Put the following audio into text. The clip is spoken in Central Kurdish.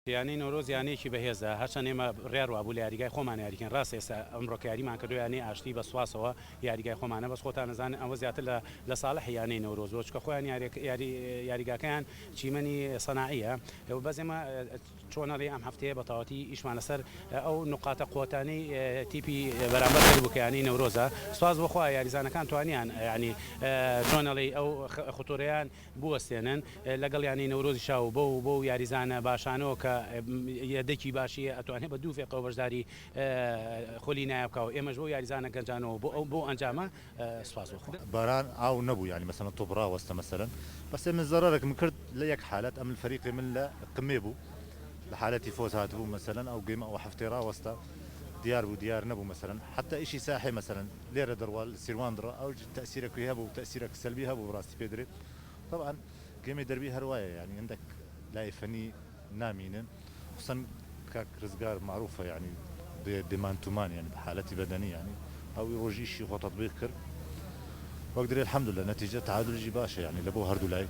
یانی نۆرۆز یانەیەکی بەهێزە هەرچەند ئێمە ڕێر وابوو لە یاریگای خۆمان یاریکەن ڕاست ئێستا ئەمڕۆ یاریمان کردو یانی ئاشتی بە سواسەوە یاریگای خۆمانە بەس خۆتان نەزانن ئەوە زیاتر لە ساڵح یانەی نەورۆز بۆ چکە خۆیان یاریگاکەیان چیمەنی سەناعیە بەس ئێمە چۆنەڵی ئەم هەفتەیە بە تەواوەتی ئیشمان لەسەر ئەو نقاتە قوتانەی تیپی بەرامبەر بووکەیانی نەورۆزە سواز بۆخوا یاریزانەکان توانیان ینی چۆنەڵی ئەو خوتۆرەیان بوەستێنن لەگەڵ ینی نەورۆزی شاو بۆ یاریزانە باشانەوە کە یەدەکی باشیە ئەتوانێت بە دوو فێقەوە بەشداری خۆلی نایە بکەوە ئێمەش بۆ یاریزانە گەنجانەوە بۆ ئەنجامە سواز بۆخوا باران ئاو نەبوو ینی مەسەڵەن تۆ بڕاوەستە مەسەرەن بەس من زەرەرێکم کرد لە یەک حالەت ئەم الفەریقی من لە قمێ بوو لە حالەتی فۆز هاتبوو مەسەلەن ئەو گەیمە ئەو هەفتەی ڕاوەستە دیار بوو دیار نەبوو مەسەلەن حتا ئیشی ساحێ مەسەلەن لێرە دەڕوال سیروان درا ئەو تەسیرەکوی هەبوو تەسیرە سەلبی هەبوو ڕاستی پێ درێت طبعا گەیمێ دەربی هەروایە ینی هەندێک لای فەنی نامینن خصوصا كاك رزقار معروفة يعني ديمان تومان يعني بحالتي بدنية يعني أو يروجي شيء هو تطبيق كر وأقدر الحمد لله نتيجة تعادل جي باشا يعني لبو هردو لاي